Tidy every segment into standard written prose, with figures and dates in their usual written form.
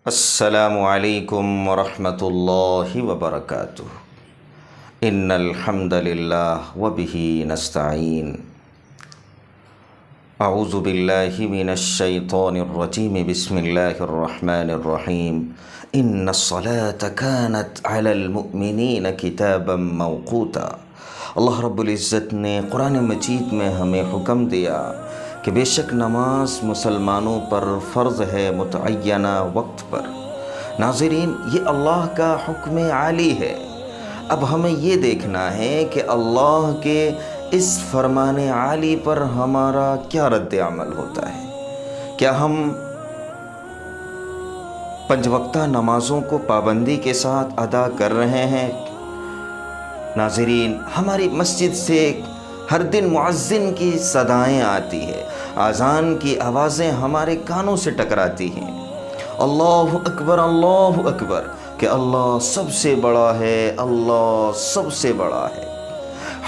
السلام علیکم ورحمۃ اللہ وبرکاتہ۔ ان الحمد للہ وبہ نستعین۔ اعوذ باللہ من الشیطان الرجیم، بسم اللہ الرحمن الرحیم۔ ان الصلاة كانت علی المؤمنین کتابا موقوتا۔ اللہ رب العزت نے قرآن مجید میں ہمیں حکم دیا کہ بے شک نماز مسلمانوں پر فرض ہے متعینہ وقت پر۔ ناظرین، یہ اللہ کا حکم عالی ہے۔ اب ہمیں یہ دیکھنا ہے کہ اللہ کے اس فرمان عالی پر ہمارا کیا رد عمل ہوتا ہے۔ کیا ہم 5 وقتہ نمازوں کو پابندی کے ساتھ ادا کر رہے ہیں؟ ناظرین، ہماری مسجد سے ہر دن مؤذن کی صدائیں آتی ہے، اذان کی آوازیں ہمارے کانوں سے ٹکراتی ہیں۔ اللہ اکبر کہ اللہ سب سے بڑا ہے، اللہ سب سے بڑا ہے۔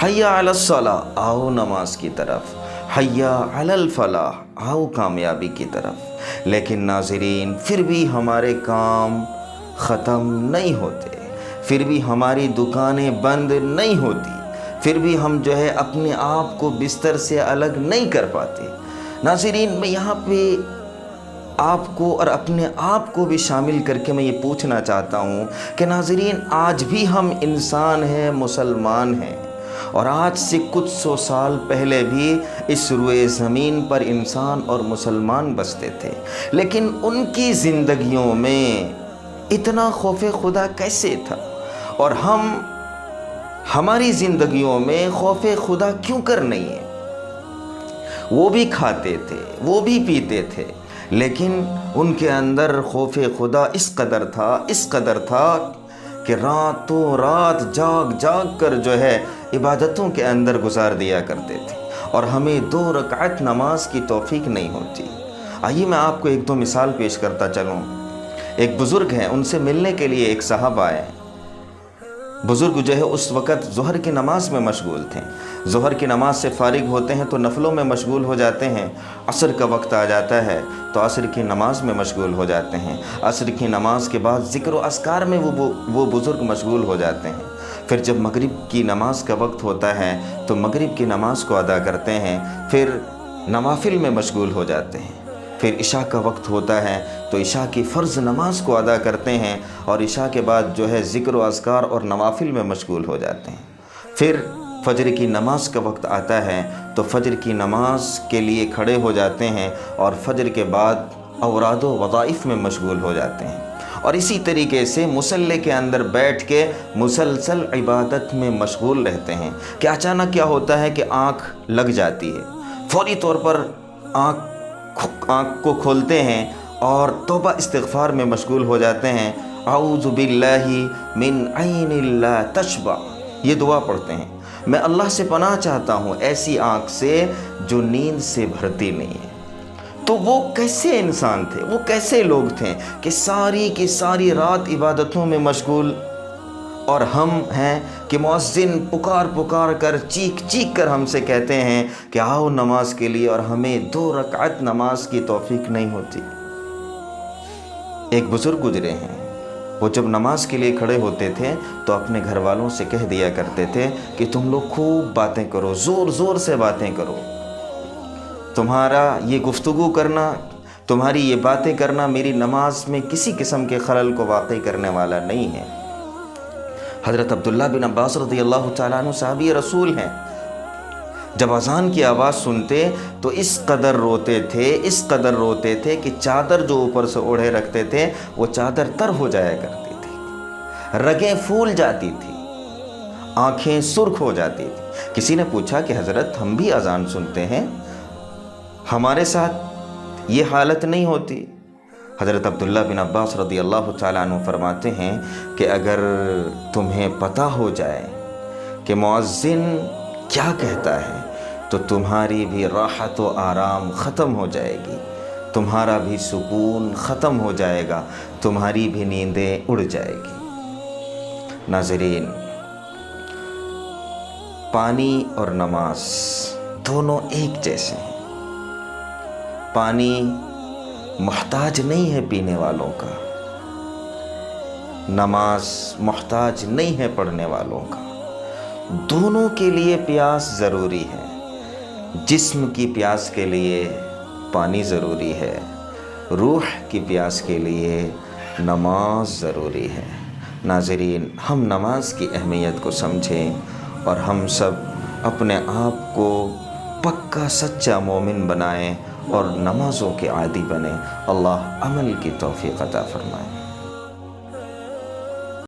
حی علی الصلاۃ، آؤ نماز کی طرف۔ حی علی الفلاح، آؤ کامیابی کی طرف۔ لیکن ناظرین، پھر بھی ہمارے کام ختم نہیں ہوتے، پھر بھی ہماری دکانیں بند نہیں ہوتی، پھر بھی ہم اپنے آپ کو بستر سے الگ نہیں کر پاتے۔ ناظرین، میں یہاں پہ آپ کو اور اپنے آپ کو بھی شامل کر کے میں یہ پوچھنا چاہتا ہوں کہ ناظرین، آج بھی ہم انسان ہیں، مسلمان ہیں، اور آج سے کچھ 100 سال پہلے بھی اس روئے زمین پر انسان اور مسلمان بستے تھے، لیکن ان کی زندگیوں میں اتنا خوف خدا کیسے تھا؟ اور ہماری زندگیوں میں خوف خدا کیوں کر نہیں ہے؟ وہ بھی کھاتے تھے، وہ بھی پیتے تھے، لیکن ان کے اندر خوف خدا اس قدر تھا کہ راتوں رات جاگ کر عبادتوں کے اندر گزار دیا کرتے تھے، اور ہمیں 2 رکعت نماز کی توفیق نہیں ہوتی۔ آئیے میں آپ کو 1-2 مثال پیش کرتا چلوں۔ ایک بزرگ ہیں، ان سے ملنے کے لیے ایک صاحب آئے۔ بزرگ اس وقت ظہر کی نماز میں مشغول تھے۔ ظہر کی نماز سے فارغ ہوتے ہیں تو نفلوں میں مشغول ہو جاتے ہیں۔ عصر کا وقت آ جاتا ہے تو عصر کی نماز میں مشغول ہو جاتے ہیں۔ عصر کی نماز کے بعد ذکر و اذکار میں وہ بزرگ مشغول ہو جاتے ہیں۔ پھر جب مغرب کی نماز کا وقت ہوتا ہے تو مغرب کی نماز کو ادا کرتے ہیں، پھر نوافل میں مشغول ہو جاتے ہیں۔ پھر عشاء کا وقت ہوتا ہے تو عشاء کی فرض نماز کو ادا کرتے ہیں، اور عشاء کے بعد ذکر و اذکار اور نوافل میں مشغول ہو جاتے ہیں۔ پھر فجر کی نماز کا وقت آتا ہے تو فجر کی نماز کے لیے کھڑے ہو جاتے ہیں، اور فجر کے بعد اوراد و وظائف میں مشغول ہو جاتے ہیں، اور اسی طریقے سے مصلی کے اندر بیٹھ کے مسلسل عبادت میں مشغول رہتے ہیں کہ اچانک کیا ہوتا ہے کہ آنکھ لگ جاتی ہے، فوری طور پر آنکھ کو کھولتے ہیں اور توبہ استغفار میں مشغول ہو جاتے ہیں۔ اعوذ باللہ من عین لا تشبع، یہ دعا پڑھتے ہیں، میں اللہ سے پناہ چاہتا ہوں ایسی آنکھ سے جو نیند سے بھرتی نہیں ہے۔ تو وہ کیسے انسان تھے، وہ کیسے لوگ تھے کہ ساری کی ساری رات عبادتوں میں مشغول، اور ہم ہیں کہ مؤذن پکار کر چیخ کر ہم سے کہتے ہیں کہ آؤ نماز کے لیے، اور ہمیں 2 رکعت نماز کی توفیق نہیں ہوتی۔ ایک بزرگ گزرے ہیں، وہ جب نماز کے لیے کھڑے ہوتے تھے تو اپنے گھر والوں سے کہہ دیا کرتے تھے کہ تم لوگ خوب باتیں کرو، زور سے باتیں کرو، تمہارا یہ گفتگو کرنا، تمہاری یہ باتیں کرنا میری نماز میں کسی قسم کے خلل کو واقع کرنے والا نہیں ہے۔ حضرت عبداللہ بن عباس رضی اللہ تعالیٰ عنہ صحابی رسول ہیں، جب اذان کی آواز سنتے تو اس قدر روتے تھے کہ چادر جو اوپر سے اوڑھے رکھتے تھے وہ چادر تر ہو جایا کرتی تھی، رگیں پھول جاتی تھی، آنکھیں سرخ ہو جاتی تھی۔ کسی نے پوچھا کہ حضرت، ہم بھی اذان سنتے ہیں، ہمارے ساتھ یہ حالت نہیں ہوتی؟ حضرت عبداللہ بن عباس رضی اللہ تعالیٰ عنہ فرماتے ہیں کہ اگر تمہیں پتہ ہو جائے کہ مؤذن کیا کہتا ہے تو تمہاری بھی راحت و آرام ختم ہو جائے گی، تمہارا بھی سکون ختم ہو جائے گا، تمہاری بھی نیندیں اڑ جائے گی۔ ناظرین، پانی اور نماز دونوں ایک جیسے ہیں۔ پانی محتاج نہیں ہے پینے والوں کا، نماز محتاج نہیں ہے پڑھنے والوں کا، دونوں کے لیے پیاس ضروری ہے۔ جسم کی پیاس کے لیے پانی ضروری ہے، روح کی پیاس کے لیے نماز ضروری ہے۔ ناظرین، ہم نماز کی اہمیت کو سمجھیں اور ہم سب اپنے آپ کو پکا سچا مومن بنائیں اور نمازوں کے عادی بنیں۔ اللہ عمل کی توفیق عطا فرمائے۔